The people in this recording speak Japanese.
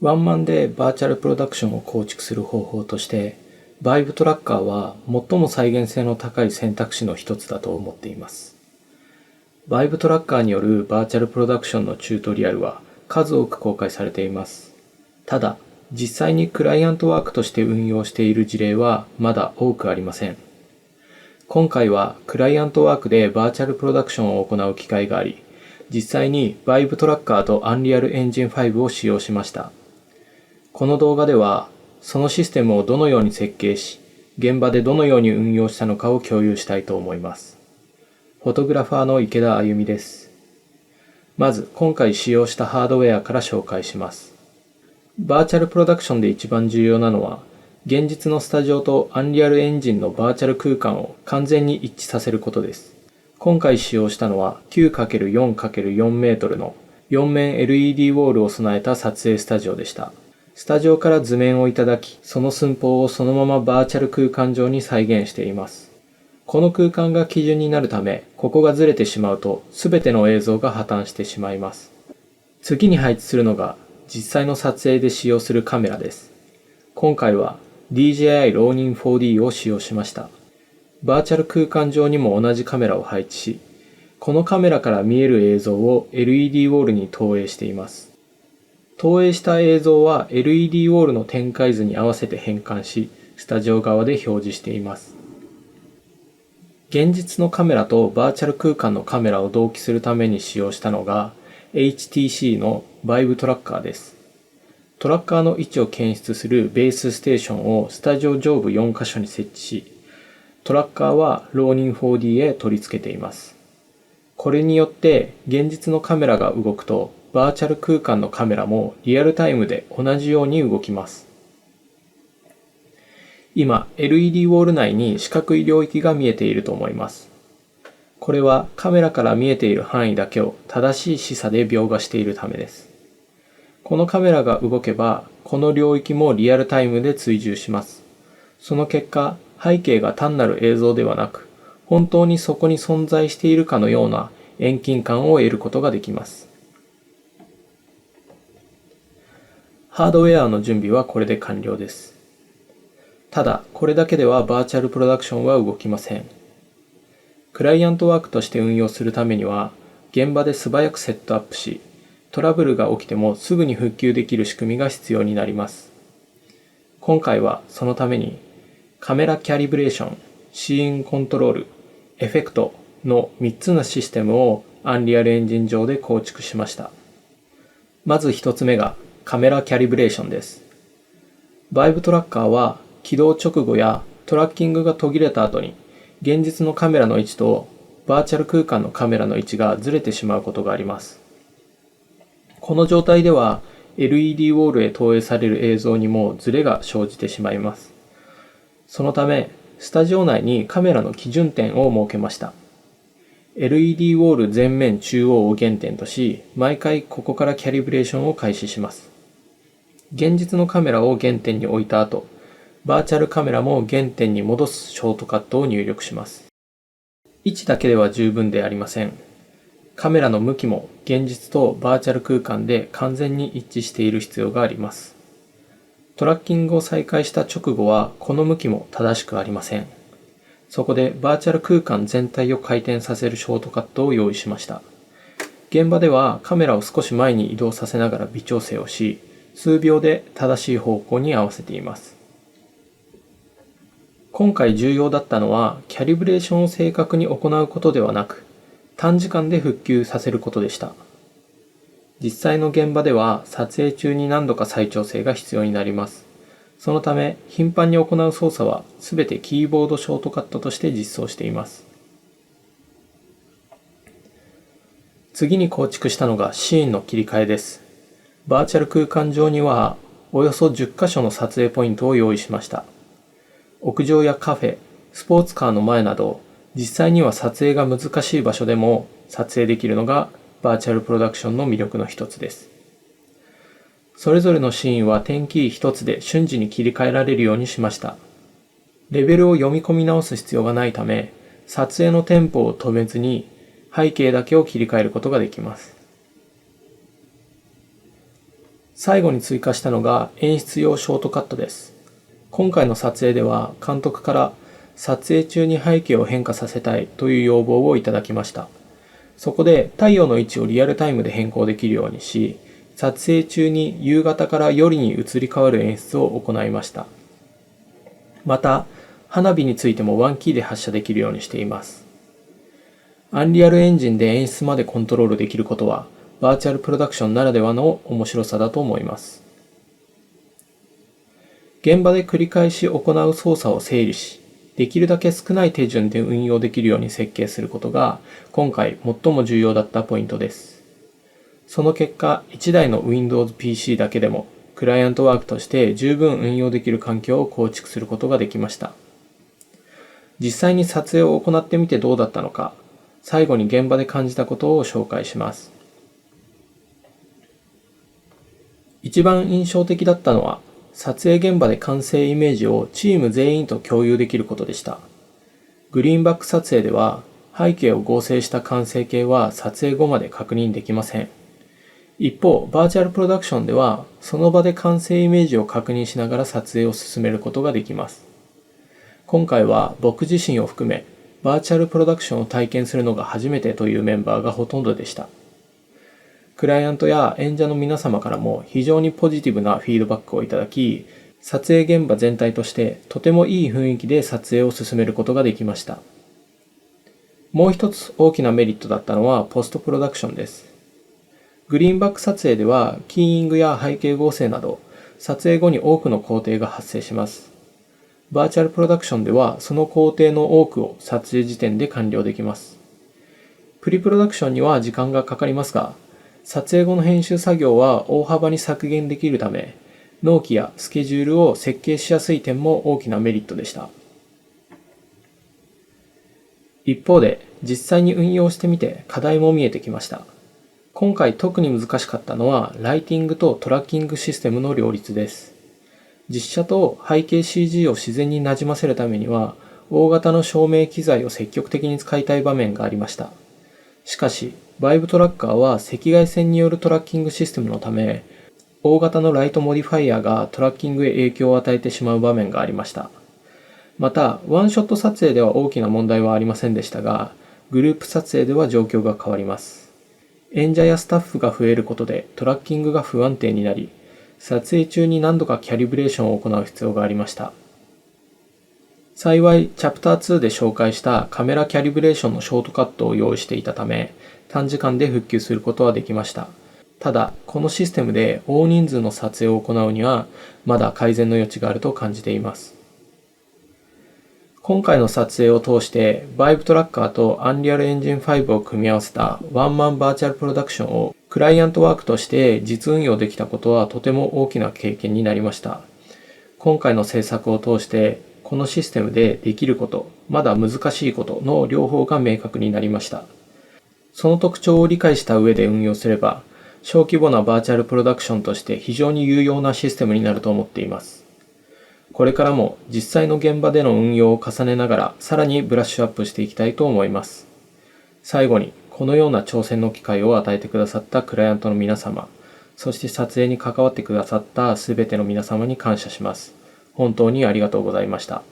ワンマンでバーチャルプロダクションを構築する方法として、バイブトラッカーは最も再現性の高い選択肢の一つだと思っています。バイブトラッカーによるバーチャルプロダクションのチュートリアルは数多く公開されています。ただ、実際にクライアントワークとして運用している事例はまだ多くありません。今回はクライアントワークでバーチャルプロダクションを行う機会があり、実際にバイブトラッカーと Unreal Engine 5を使用しました。この動画では、そのシステムをどのように設計し、現場でどのように運用したのかを共有したいと思います。フォトグラファーの池田あゆみです。まず、今回使用したハードウェアから紹介します。バーチャルプロダクションで一番重要なのは、現実のスタジオと Unreal Engine のバーチャル空間を完全に一致させることです。今回使用したのは 9×4×4 メートルの4面 LED ウォールを備えた撮影スタジオでした。スタジオから図面をいただき、その寸法をそのままバーチャル空間上に再現しています。この空間が基準になるため、ここがずれてしまうと、すべての映像が破綻してしまいます。次に配置するのが、実際の撮影で使用するカメラです。今回は DJI Ronin 4D を使用しました。バーチャル空間上にも同じカメラを配置し、このカメラから見える映像を LED ウォールに投影しています。投影した映像は LED ウォールの展開図に合わせて変換し、スタジオ側で表示しています。現実のカメラとバーチャル空間のカメラを同期するために使用したのが HTC のバイブトラッカーです。トラッカーの位置を検出するベースステーションをスタジオ上部4カ所に設置し、トラッカーは Ronin 4D へ取り付けています。これによって現実のカメラが動くとバーチャル空間のカメラもリアルタイムで同じように動きます。今、LED ウォール内に四角い領域が見えていると思います。これはカメラから見えている範囲だけを正しい視差で描画しているためです。このカメラが動けば、この領域もリアルタイムで追従します。その結果、背景が単なる映像ではなく、本当にそこに存在しているかのような遠近感を得ることができます。ハードウェアの準備はこれで完了です。ただ、これだけではバーチャルプロダクションは動きません。クライアントワークとして運用するためには、現場で素早くセットアップし、トラブルが起きてもすぐに復旧できる仕組みが必要になります。今回はそのために、カメラキャリブレーション、シーンコントロール、エフェクトの3つのシステムを Unreal Engine 上で構築しました。まず1つ目がカメラキャリブレーションです。バイブトラッカーは起動直後やトラッキングが途切れた後に現実のカメラの位置とバーチャル空間のカメラの位置がずれてしまうことがあります。この状態では LED ウォールへ投影される映像にもズレが生じてしまいます。そのため、スタジオ内にカメラの基準点を設けました。LED ウォール全面中央を原点とし、毎回ここからキャリブレーションを開始します。現実のカメラを原点に置いた後、バーチャルカメラも原点に戻すショートカットを入力します。位置だけでは十分でありません。カメラの向きも現実とバーチャル空間で完全に一致している必要があります。トラッキングを再開した直後はこの向きも正しくありません。そこでバーチャル空間全体を回転させるショートカットを用意しました。現場ではカメラを少し前に移動させながら微調整をし、数秒で正しい方向に合わせています。今回重要だったのは、キャリブレーションを正確に行うことではなく、短時間で復旧させることでした。実際の現場では、撮影中に何度か再調整が必要になります。そのため、頻繁に行う操作は、すべてキーボードショートカットとして実装しています。次に構築したのがシーンの切り替えです。バーチャル空間上には、およそ10箇所の撮影ポイントを用意しました。屋上やカフェ、スポーツカーの前など、実際には撮影が難しい場所でも撮影できるのがバーチャルプロダクションの魅力の一つです。それぞれのシーンは点キー一つで瞬時に切り替えられるようにしました。レベルを読み込み直す必要がないため、撮影のテンポを止めずに背景だけを切り替えることができます。最後に追加したのが演出用ショートカットです。今回の撮影では監督から撮影中に背景を変化させたいという要望をいただきました。そこで太陽の位置をリアルタイムで変更できるようにし、撮影中に夕方から夜に移り変わる演出を行いました。また、花火についてもワンキーで発射できるようにしています。アンリアルエンジンで演出までコントロールできることは、バーチャルプロダクションならではの面白さだと思います。現場で繰り返し行う操作を整理し、できるだけ少ない手順で運用できるように設計することが、今回最も重要だったポイントです。その結果、1台の Windows PC だけでも、クライアントワークとして十分運用できる環境を構築することができました。実際に撮影を行ってみてどうだったのか、最後に現場で感じたことを紹介します。一番印象的だったのは、撮影現場で完成イメージをチーム全員と共有できることでした。グリーンバック撮影では、背景を合成した完成形は撮影後まで確認できません。一方、バーチャルプロダクションでは、その場で完成イメージを確認しながら撮影を進めることができます。今回は僕自身を含め、バーチャルプロダクションを体験するのが初めてというメンバーがほとんどでした。クライアントや演者の皆様からも非常にポジティブなフィードバックをいただき、撮影現場全体としてとてもいい雰囲気で撮影を進めることができました。もう一つ大きなメリットだったのはポストプロダクションです。グリーンバック撮影ではキーイングや背景合成など撮影後に多くの工程が発生します。バーチャルプロダクションではその工程の多くを撮影時点で完了できます。プリプロダクションには時間がかかりますが、撮影後の編集作業は大幅に削減できるため、納期やスケジュールを設計しやすい点も大きなメリットでした。一方で、実際に運用してみて課題も見えてきました。今回特に難しかったのは、ライティングとトラッキングシステムの両立です。実写と背景 CG を自然になじませるためには、大型の照明機材を積極的に使いたい場面がありました。しかし、バイブトラッカーは赤外線によるトラッキングシステムのため、大型のライトモディファイヤーがトラッキングへ影響を与えてしまう場面がありました。また、ワンショット撮影では大きな問題はありませんでしたが、グループ撮影では状況が変わります。演者やスタッフが増えることでトラッキングが不安定になり、撮影中に何度かキャリブレーションを行う必要がありました。幸い、チャプター2で紹介したカメラキャリブレーションのショートカットを用意していたため、短時間で復旧することはできました。ただ、このシステムで大人数の撮影を行うには、まだ改善の余地があると感じています。今回の撮影を通して、バイブトラッカーと Unreal Engine 5を組み合わせたワンマンバーチャルプロダクションをクライアントワークとして実運用できたことはとても大きな経験になりました。今回の制作を通して、このシステムでできること、まだ難しいことの両方が明確になりました。その特徴を理解した上で運用すれば、小規模なバーチャルプロダクションとして非常に有用なシステムになると思っています。これからも実際の現場での運用を重ねながらさらにブラッシュアップしていきたいと思います。最後に、このような挑戦の機会を与えてくださったクライアントの皆様、そして撮影に関わってくださったすべての皆様に感謝します。本当にありがとうございました。